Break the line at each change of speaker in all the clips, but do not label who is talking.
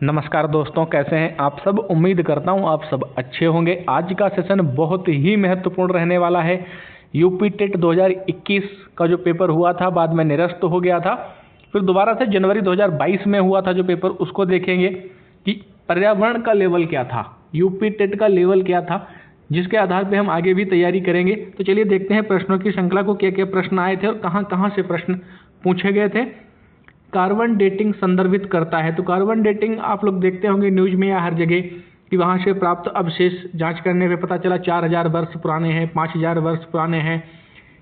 नमस्कार दोस्तों, कैसे हैं आप सब। उम्मीद करता हूं आप सब अच्छे होंगे। आज का सेशन बहुत ही महत्वपूर्ण रहने वाला है। यूपी टेट 2021 का जो पेपर हुआ था बाद में निरस्त हो गया था, फिर दोबारा से जनवरी 2022 में हुआ था जो पेपर, उसको देखेंगे कि पर्यावरण का लेवल क्या था, यूपी टेट का लेवल क्या था, जिसके आधार पर हम आगे भी तैयारी करेंगे। तो चलिए देखते हैं प्रश्नों की श्रृंखला को, क्या क्या प्रश्न आए थे और कहाँ कहाँ से प्रश्न पूछे गए थे। कार्बन डेटिंग संदर्भित करता है, तो कार्बन डेटिंग आप लोग देखते होंगे न्यूज में या हर जगह कि वहाँ से प्राप्त अवशेष जांच करने पे पता चला 4000 वर्ष पुराने हैं, 5000 वर्ष पुराने हैं,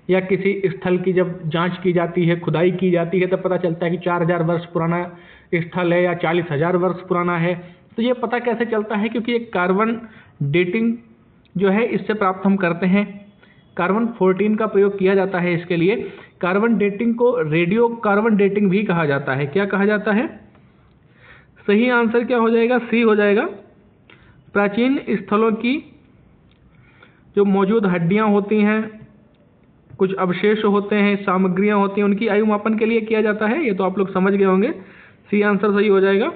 या किसी स्थल की जब जांच की जाती है, खुदाई की जाती है, तब पता चलता है कि 4000 वर्ष पुराना स्थल है या 40,000 वर्ष पुराना है। तो ये पता कैसे चलता है, क्योंकि एक कार्बन डेटिंग जो है इससे प्राप्त हम करते हैं। कार्बन 14 का प्रयोग किया जाता है इसके लिए। कार्बन डेटिंग को रेडियो कार्बन डेटिंग भी कहा जाता है। क्या कहा जाता है? सही आंसर क्या हो जाएगा? सी हो जाएगा। प्राचीन स्थलों की जो मौजूद हड्डियां होती हैं, कुछ अवशेष होते हैं, सामग्रियां होती हैं, उनकी आयु मापन के लिए किया जाता है। ये तो आप लोग समझ गए होंगे। सी आंसर सही हो जाएगा।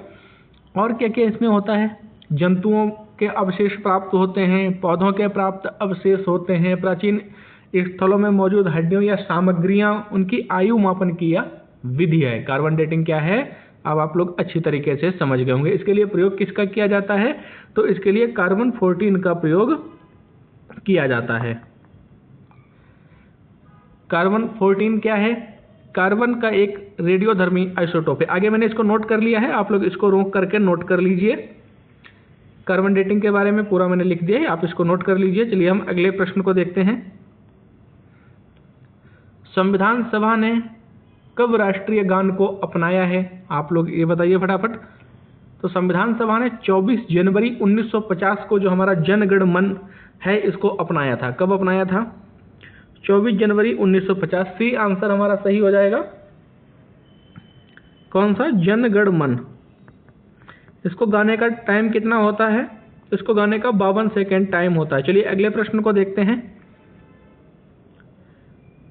और क्या क्या इसमें होता है? जंतुओं के अवशेष प्राप्त होते हैं, पौधों के प्राप्त अवशेष होते हैं, प्राचीन स्थलों में मौजूद हड्डियों या सामग्रियां, उनकी आयु मापन की यह विधि है। कार्बन डेटिंग क्या है अब आप लोग अच्छी तरीके से समझ गए होंगे। इसके लिए प्रयोग किसका किया जाता है? तो इसके लिए कार्बन 14 का प्रयोग किया जाता है। कार्बन 14 क्या है? कार्बन का एक रेडियोधर्मी आइसोटोप है। आगे मैंने इसको नोट कर लिया है, आप लोग इसको रोक करके नोट कर लीजिए। कार्बन डेटिंग के बारे में पूरा मैंने लिख दिया है, आप इसको नोट कर लीजिए। चलिए हम अगले प्रश्न को देखते हैं। संविधान सभा ने कब राष्ट्रीय गान को अपनाया है? आप लोग ये बताइए फटाफट। तो संविधान सभा ने 24 जनवरी 1950 को जो हमारा जन गण मन है इसको अपनाया था। कब अपनाया था? 24 जनवरी 1950। सी आंसर हमारा सही हो जाएगा। कौन सा? जन गण मन। इसको गाने का टाइम कितना होता है? इसको गाने का 52 सेकेंड टाइम होता है। चलिए अगले प्रश्न को देखते हैं।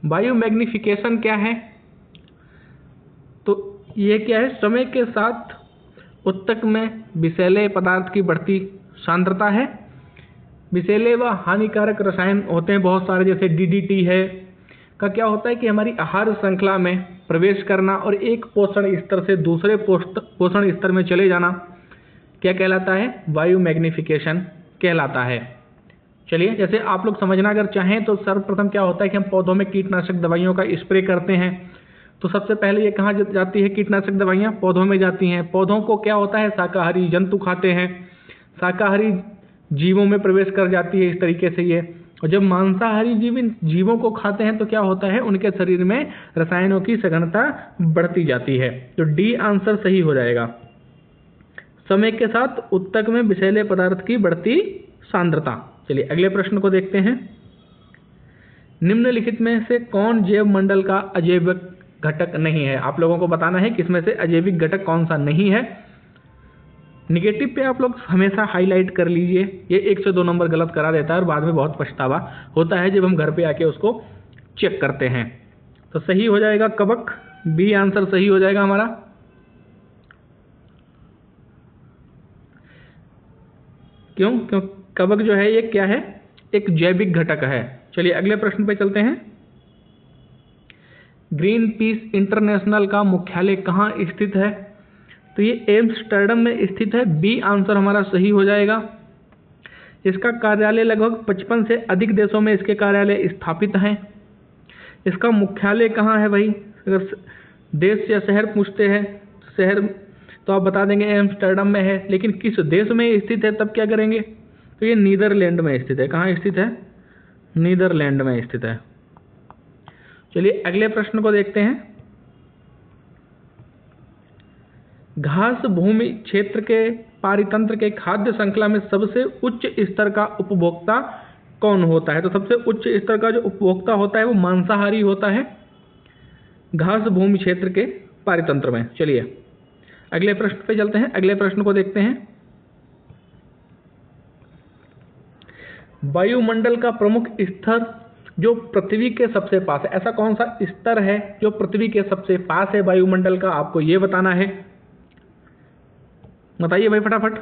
बायो मैग्निफिकेशन क्या है? तो ये क्या है? समय के साथ ऊतक में विषैले पदार्थ की बढ़ती सांद्रता है। विषैले व हानिकारक रसायन होते हैं बहुत सारे, जैसे डीडीटी है। का क्या होता है कि हमारी आहार श्रृंखला में प्रवेश करना और एक पोषण स्तर से दूसरे पोषण स्तर में चले जाना क्या कहलाता है? वायु मैग्निफिकेशन कहलाता है। चलिए, जैसे आप लोग समझना अगर चाहें तो सर्वप्रथम क्या होता है कि हम पौधों में कीटनाशक दवाइयों का स्प्रे करते हैं, तो सबसे पहले ये कहाँ जाती है? कीटनाशक दवाइयाँ पौधों में जाती हैं। पौधों को क्या होता है? शाकाहारी जंतु खाते हैं, शाकाहारी जीवों में प्रवेश कर जाती है इस तरीके से ये। और जब मांसाहारी जीवों को खाते हैं तो क्या होता है? उनके शरीर में रसायनों की सघनता बढ़ती जाती है। तो डी आंसर सही हो जाएगा। समय के साथ ऊतक में विषैले पदार्थ की बढ़ती सांद्रता। चलिए अगले प्रश्न को देखते हैं। निम्नलिखित में से कौन जैव मंडल का अजैविक घटक नहीं है? आप लोगों को बताना है किसमें से अजैविक घटक कौन सा नहीं है। निगेटिव पे आप लोग हमेशा हाईलाइट कर लीजिए, ये 1 से 2 नंबर गलत करा देता है और बाद में बहुत पछतावा होता है जब हम घर पे आके उसको चेक करते हैं। तो सही हो जाएगा कवक। बी आंसर सही हो जाएगा हमारा। क्यों? कवक जो है ये क्या है? एक जैविक घटक है। चलिए अगले प्रश्न पे चलते हैं। ग्रीन पीस इंटरनेशनल का मुख्यालय कहाँ स्थित है? तो ये एम्स्टर्डम में स्थित है। बी आंसर हमारा सही हो जाएगा। इसका कार्यालय लगभग 55 से अधिक देशों में इसके कार्यालय स्थापित हैं। इसका मुख्यालय कहाँ है भाई? अगर देश या शहर पूछते हैं, शहर तो आप बता देंगे एम्स्टर्डम में है, लेकिन किस देश में स्थित है तब क्या करेंगे? तो ये नीदरलैंड में स्थित है। कहाँ स्थित है? नीदरलैंड में स्थित है। चलिए अगले प्रश्न को देखते हैं। घास भूमि क्षेत्र के पारितंत्र के खाद्य श्रृंखला में सबसे उच्च स्तर का उपभोक्ता कौन होता है? तो सबसे उच्च स्तर का जो उपभोक्ता होता है वो मांसाहारी होता है घास भूमि क्षेत्र के पारितंत्र में। चलिए अगले प्रश्न पे चलते हैं। अगले प्रश्न को देखते हैं। वायुमंडल का प्रमुख स्तर जो पृथ्वी के सबसे पास है, ऐसा कौन सा स्तर है जो पृथ्वी के सबसे पास है वायुमंडल का? आपको ये बताना है। बताइए भाई फटाफट।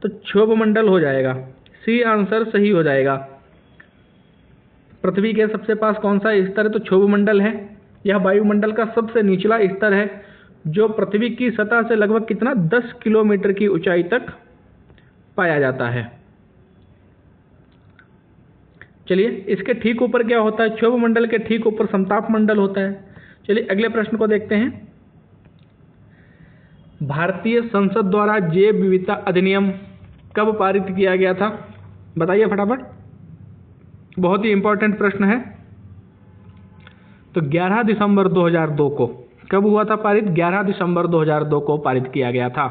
तो क्षोभमंडल हो जाएगा, सी आंसर सही हो जाएगा। पृथ्वी के सबसे पास कौन सा स्तर है? तो क्षोभमंडल है। यह वायुमंडल का सबसे निचला स्तर है जो पृथ्वी की सतह से लगभग कितना 10 किलोमीटर की ऊंचाई तक पाया जाता है। चलिए, इसके ठीक ऊपर क्या होता है? क्षोभमंडल के ठीक ऊपर समताप मंडल होता है। चलिए अगले प्रश्न को देखते हैं। भारतीय संसद द्वारा जैव विविधता अधिनियम कब पारित किया गया था? बताइए फटाफट, बहुत ही इंपॉर्टेंट प्रश्न है। तो 11 दिसंबर 2002 को कब हुआ था पारित? 11 दिसंबर 2002 को पारित किया गया था।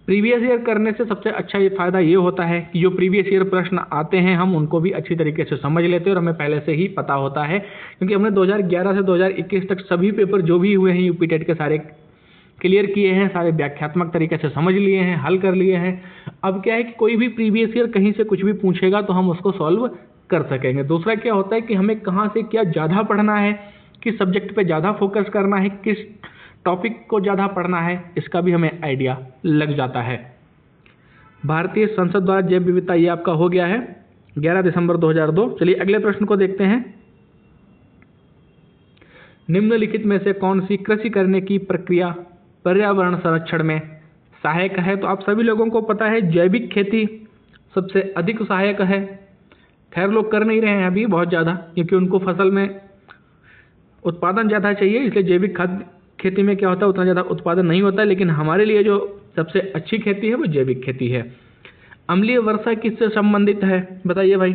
प्रीवियस ईयर करने से सबसे अच्छा ये फायदा ये होता है कि जो प्रीवियस ईयर प्रश्न आते हैं हम उनको भी अच्छी तरीके से समझ लेते हैं और हमें पहले से ही पता होता है, क्योंकि हमने 2011 से 2021 तक सभी पेपर जो भी हुए हैं यूपी टेट के सारे क्लियर किए हैं, सारे व्याख्यात्मक तरीके से समझ लिए हैं, हल कर लिए हैं। अब क्या है कि कोई भी प्रीवियस ईयर कहीं से कुछ भी पूछेगा तो हम उसको सॉल्व कर सकेंगे। दूसरा क्या होता है कि हमें कहाँ से क्या ज़्यादा पढ़ना है, किस सब्जेक्ट पे ज़्यादा फोकस करना है, किस टॉपिक को ज़्यादा पढ़ना है, इसका भी हमें आइडिया लग जाता है। भारतीय संसद द्वारा जैव विविधता ये आपका हो गया है 11 दिसंबर 2002। चलिए अगले प्रश्न को देखते हैं। निम्नलिखित में से कौन सी कृषि करने की प्रक्रिया पर्यावरण संरक्षण में सहायक है? तो आप सभी लोगों को पता है जैविक खेती सबसे अधिक सहायक है। खैर लोग कर नहीं रहे हैं अभी बहुत ज़्यादा, क्योंकि उनको फसल में उत्पादन ज़्यादा चाहिए, इसलिए जैविक खाद खेती में क्या होता है उतना ज़्यादा उत्पादन नहीं होता है। लेकिन हमारे लिए जो सबसे अच्छी खेती है वो जैविक खेती है। अम्लीय वर्षा किससे संबंधित है? बताइए भाई।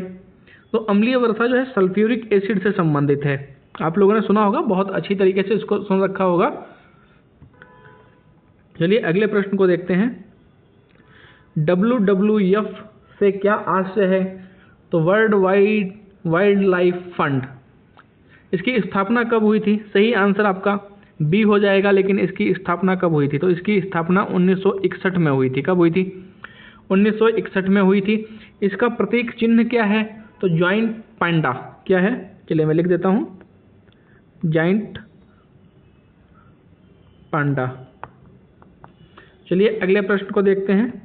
तो अम्लीय वर्षा जो है सल्फ्यूरिक एसिड से संबंधित है। आप लोगों ने सुना होगा, बहुत अच्छी तरीके से इसको सुन रखा होगा। चलिए अगले प्रश्न को देखते हैं। WWF से क्या आशय है? तो वर्ल्ड वाइल्ड लाइफ फंड, इसकी स्थापना कब हुई थी? सही आंसर आपका बी हो जाएगा। लेकिन इसकी स्थापना कब हुई थी? तो इसकी स्थापना 1961 में हुई थी। कब हुई थी? 1961 में हुई थी। इसका प्रतीक चिन्ह क्या है? तो जॉइंट पांडा क्या है? चलिए मैं लिख देता हूं, जॉइंट पांडा। चलिए अगले प्रश्न को देखते हैं।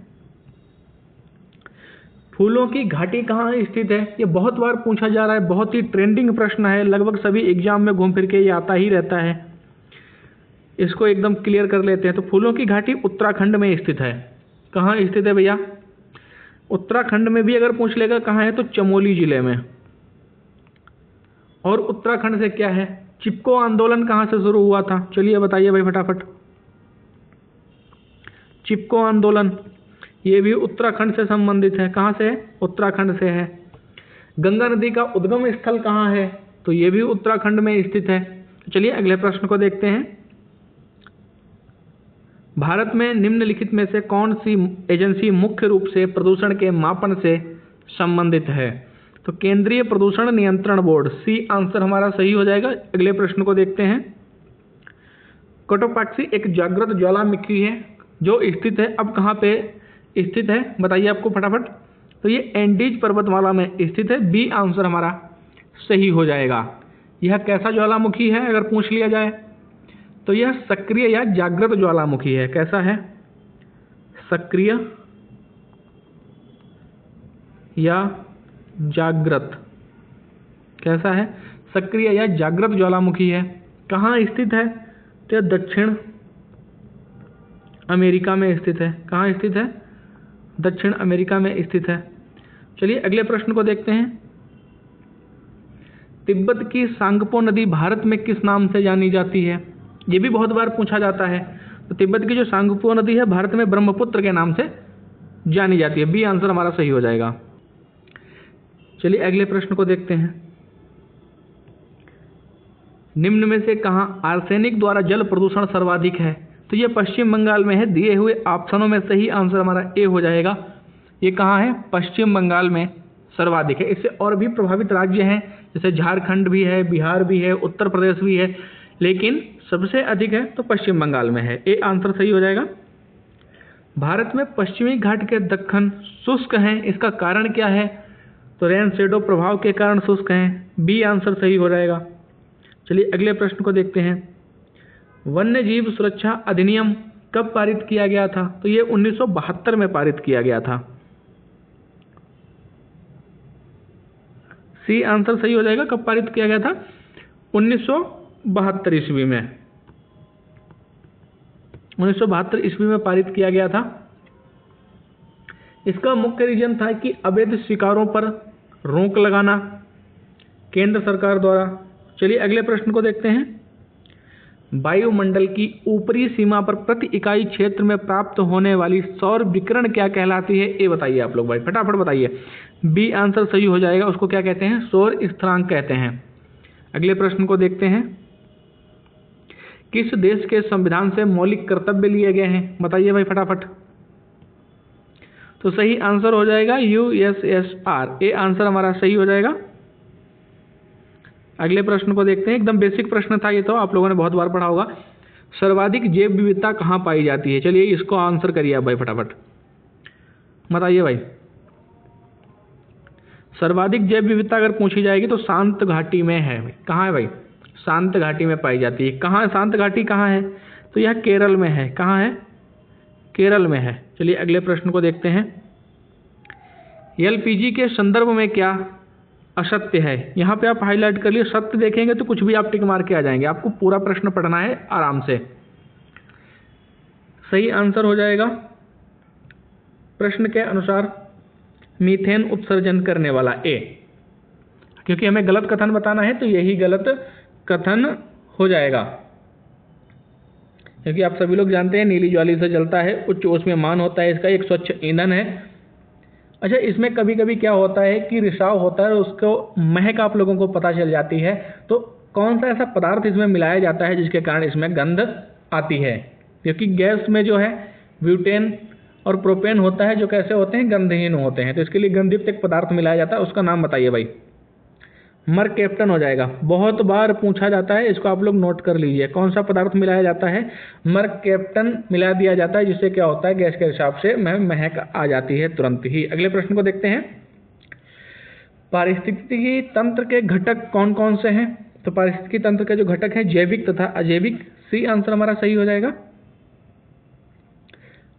फूलों की घाटी कहाँ स्थित है? ये बहुत बार पूछा जा रहा है, बहुत ही ट्रेंडिंग प्रश्न है, लगभग सभी एग्जाम में घूम फिर के ये आता ही रहता है। इसको एकदम क्लियर कर लेते हैं। तो फूलों की घाटी उत्तराखंड में स्थित है। कहाँ स्थित है भैया? उत्तराखंड में भी अगर पूछ लेगा कहाँ है तो चमोली जिले में। और उत्तराखंड से क्या है? चिपको आंदोलन कहाँ से शुरू हुआ था? चलिए बताइए भाई फटाफट। चिपको आंदोलन ये भी उत्तराखंड से संबंधित है। कहाँ से है? उत्तराखंड से है। गंगा नदी का उद्गम स्थल कहाँ है? तो ये भी उत्तराखंड में स्थित है। चलिए अगले प्रश्न को देखते हैं। भारत में निम्नलिखित में से कौन सी एजेंसी मुख्य रूप से प्रदूषण के मापन से संबंधित है? तो केंद्रीय प्रदूषण नियंत्रण बोर्ड, सी आंसर हमारा सही हो जाएगा। अगले प्रश्न को देखते हैं। कोटोपैक्सी एक जागृत ज्वालामुखी है जो स्थित है, अब कहाँ पे स्थित है बताइए आपको फटाफट। तो ये एंडीज पर्वतमाला में स्थित है। बी आंसर हमारा सही हो जाएगा। यह कैसा ज्वालामुखी है अगर पूछ लिया जाए? तो यह सक्रिय या जागृत ज्वालामुखी है। कैसा है? सक्रिय या जागृत। कैसा है? सक्रिय या जागृत ज्वालामुखी है। कहाँ स्थित है? तो यह दक्षिण अमेरिका में स्थित है। कहाँ स्थित है? दक्षिण अमेरिका में स्थित है। चलिए अगले प्रश्न को देखते हैं। तिब्बत की सांगपो नदी भारत में किस नाम से जानी जाती है? ये भी बहुत बार पूछा जाता है। तो तिब्बत की जो सांगपो नदी है भारत में ब्रह्मपुत्र के नाम से जानी जाती है। बी आंसर हमारा सही हो जाएगा। चलिए अगले प्रश्न को देखते हैं। निम्न में से कहाँ आर्सेनिक द्वारा जल प्रदूषण सर्वाधिक है? तो ये पश्चिम बंगाल में है। दिए हुए ऑप्शनों में सही आंसर हमारा ए हो जाएगा। ये कहाँ है? पश्चिम बंगाल में सर्वाधिक है। इससे और भी प्रभावित राज्य हैं, जैसे झारखंड भी है, बिहार भी है, उत्तर प्रदेश भी है, लेकिन सबसे अधिक है तो पश्चिम बंगाल में है। ए आंसर सही हो जाएगा। भारत में पश्चिमी घाट के दक्कन शुष्क हैं, इसका कारण क्या है? तो रेन शेडो प्रभाव के कारण शुष्क हैं। बी आंसर सही हो जाएगा। चलिए अगले प्रश्न को देखते हैं। वन्य जीव सुरक्षा अधिनियम कब पारित किया गया था? तो ये 1972 में पारित किया गया था। सी आंसर सही हो जाएगा। कब पारित किया गया था? 1972 ईस्वी में। 1972 ईस्वी में पारित किया गया था। इसका मुख्य रीजन था कि अवैध शिकारों पर रोक लगाना केंद्र सरकार द्वारा। चलिए अगले प्रश्न को देखते हैं। वायुमंडल की ऊपरी सीमा पर प्रति इकाई क्षेत्र में प्राप्त होने वाली सौर विकिरण क्या कहलाती है? ये बताइए आप लोग भाई, फटाफट बताइए। बी आंसर सही हो जाएगा। उसको क्या कहते हैं? सौर स्थिरांक कहते हैं। अगले प्रश्न को देखते हैं। किस देश के संविधान से मौलिक कर्तव्य लिए गए हैं? बताइए भाई फटाफट। तो सही आंसर हो जाएगा यूएसएसआर। ये आंसर हमारा सही हो जाएगा। अगले प्रश्न को देखते हैं। एकदम बेसिक प्रश्न था ये, तो आप लोगों ने बहुत बार पढ़ा होगा। सर्वाधिक जैव विविधता कहाँ पाई जाती है? चलिए इसको आंसर करिए आप भाई फटाफट, बताइए भाई। सर्वाधिक जैव विविधता अगर पूछी जाएगी तो शांत घाटी में है। कहाँ है भाई? शांत घाटी में पाई जाती है। कहाँ है शांत घाटी? कहाँ है? तो यह केरल में है। कहाँ है? केरल में है। चलिए अगले प्रश्न को देखते हैं। एलपीजी के संदर्भ में क्या असत्य है? यहाँ पे आप हाईलाइट कर लिए। सत्य देखेंगे तो कुछ भी आप टिक मार के आ जाएंगे। आपको पूरा प्रश्न पढ़ना है आराम से। सही आंसर हो जाएगा प्रश्न के अनुसार मीथेन उत्सर्जन करने वाला ए, क्योंकि हमें गलत कथन बताना है तो यही गलत कथन हो जाएगा। क्योंकि आप सभी लोग जानते हैं नीली ज्वाली से जलता है, उच्च ऊष्मीयमान होता है, इसका एक स्वच्छ ईंधन है। अच्छा, इसमें कभी कभी क्या होता है कि रिसाव होता है, उसको महक आप लोगों को पता चल जाती है। तो कौन सा ऐसा पदार्थ इसमें मिलाया जाता है जिसके कारण इसमें गंध आती है? क्योंकि गैस में जो है ब्यूटेन और प्रोपेन होता है, जो कैसे होते हैं? गंधहीन होते हैं। तो इसके लिए गंधयुक्त एक पदार्थ मिलाया जाता है, उसका नाम बताइए भाई। मर कैप्टन हो जाएगा। बहुत बार पूछा जाता है, इसको आप लोग नोट कर लीजिए। कौन सा पदार्थ मिलाया जाता है? मर कैप्टन मिला दिया जाता है, जिससे क्या होता है? गैस के हिसाब से महक आ जाती है तुरंत ही। अगले प्रश्न को देखते हैं। पारिस्थितिकी तंत्र के घटक कौन कौन से हैं? तो पारिस्थितिकी तंत्र के जो घटक हैं जैविक तथा अजैविक। सी आंसर हमारा सही हो जाएगा।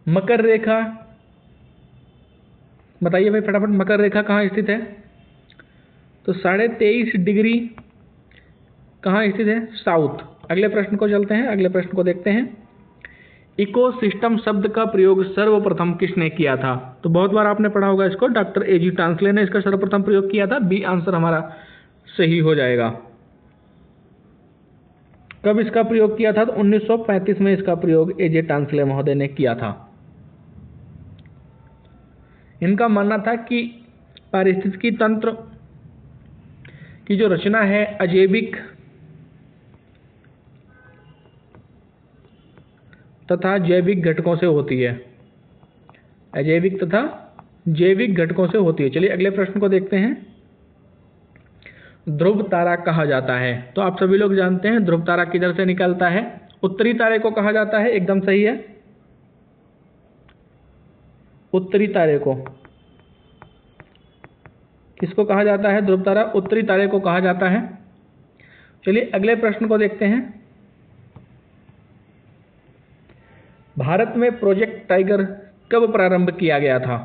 मकर रेखा बताइए भाई फटाफट। मकर रेखा कहाँ स्थित है? तो 23.5 डिग्री कहाँ स्थित है? साउथ। अगले प्रश्न को चलते हैं। अगले प्रश्न को देखते हैं। इकोसिस्टम शब्द का प्रयोग सर्वप्रथम किसने किया था? तो बहुत बार आपने पढ़ा होगा इसको। डॉक्टर एजी टांसले ने इसका सर्वप्रथम प्रयोग किया था। बी आंसर हमारा सही हो जाएगा। कब इसका प्रयोग किया था? तो 1935 में इसका प्रयोग एजे टांसले महोदय ने किया था। इनका मानना था कि पारिस्थितिकी तंत्र की जो रचना है अजैविक तथा जैविक घटकों से होती है। अजैविक तथा जैविक घटकों से होती है। चलिए अगले प्रश्न को देखते हैं। ध्रुव तारा कहा जाता है? तो आप सभी लोग जानते हैं ध्रुव तारा किधर से निकलता है? उत्तरी तारे को कहा जाता है। एकदम सही है, उत्तरी तारे को। किसको कहा जाता है? ध्रुव तारा उत्तरी तारे को कहा जाता है। चलिए अगले प्रश्न को देखते हैं। भारत में प्रोजेक्ट टाइगर कब प्रारंभ किया गया था?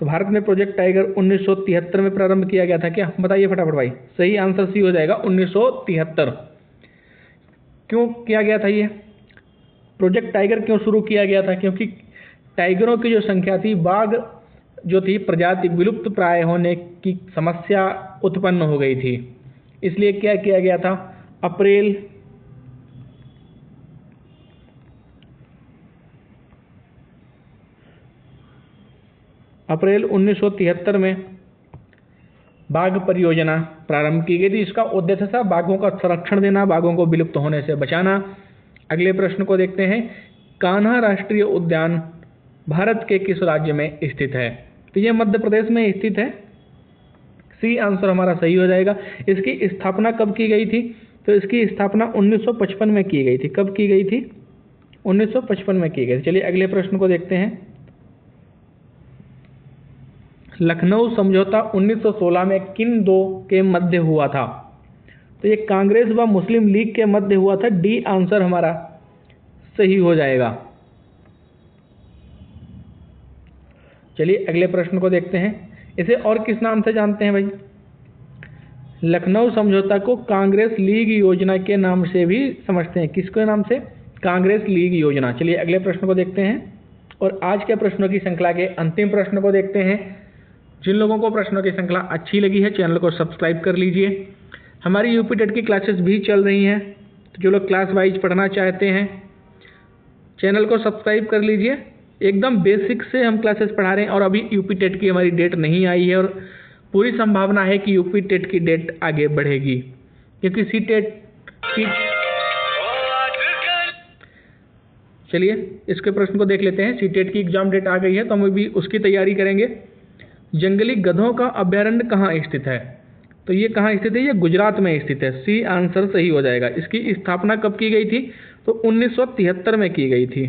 तो भारत में प्रोजेक्ट टाइगर 1973 में प्रारंभ किया गया था क्या? बताइए फटाफट भाई। सही आंसर सी हो जाएगा, 1973। क्यों किया गया था ये प्रोजेक्ट टाइगर? क्यों शुरू किया गया था? क्योंकि टाइगरों की जो संख्या थी, बाघ जो थी प्रजाति विलुप्त प्राय होने की समस्या उत्पन्न हो गई थी। इसलिए क्या किया गया था? अप्रैल 1973 में बाघ परियोजना प्रारंभ की गई थी। इसका उद्देश्य था बाघों का संरक्षण देना, बाघों को विलुप्त होने से बचाना। अगले प्रश्न को देखते हैं। कान्हा राष्ट्रीय उद्यान भारत के किस राज्य में स्थित है? तो ये मध्य प्रदेश में स्थित है। सी आंसर हमारा सही हो जाएगा। इसकी स्थापना कब की गई थी? तो इसकी स्थापना 1955 में की गई थी। कब की गई थी? 1955 में की गई थी। चलिए अगले प्रश्न को देखते हैं। लखनऊ समझौता 1916 में किन दो के मध्य हुआ था? तो ये कांग्रेस व मुस्लिम लीग के मध्य हुआ था। डी आंसर हमारा सही हो जाएगा। चलिए अगले प्रश्न को देखते हैं। इसे और किस नाम से जानते हैं भाई? लखनऊ समझौता को कांग्रेस लीग योजना के नाम से भी समझते हैं। किसके नाम से? कांग्रेस लीग योजना। चलिए अगले प्रश्न को देखते हैं और आज के प्रश्नों की श्रृंखला के अंतिम प्रश्न को देखते हैं। जिन लोगों को प्रश्नों की श्रृंखला अच्छी लगी है चैनल को सब्सक्राइब कर लीजिए। हमारी यूपी टेट की क्लासेस भी चल रही हैं, तो जो लोग क्लास वाइज पढ़ना चाहते हैं चैनल को सब्सक्राइब कर लीजिए। एकदम बेसिक से हम क्लासेस पढ़ा रहे हैं और अभी यूपी टेट की हमारी डेट नहीं आई है और पूरी संभावना है कि यूपी टेट की डेट आगे बढ़ेगी, क्योंकि सी टेट की। चलिए इसके प्रश्न को देख लेते हैं। सी टेट की एग्जाम डेट आ गई है तो हम अभी उसकी तैयारी करेंगे। जंगली गधों का अभ्यारण्य कहाँ स्थित है? तो ये कहाँ स्थित है? ये गुजरात में स्थित है। सी आंसर सही हो जाएगा। इसकी स्थापना कब की गई थी? तो 1973 में की गई थी।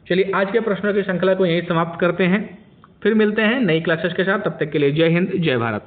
चलिए आज के प्रश्नों की श्रृंखला को यहीं समाप्त करते हैं, फिर मिलते हैं नई क्लासेस के साथ। तब तक के लिए जय हिंद, जय भारत।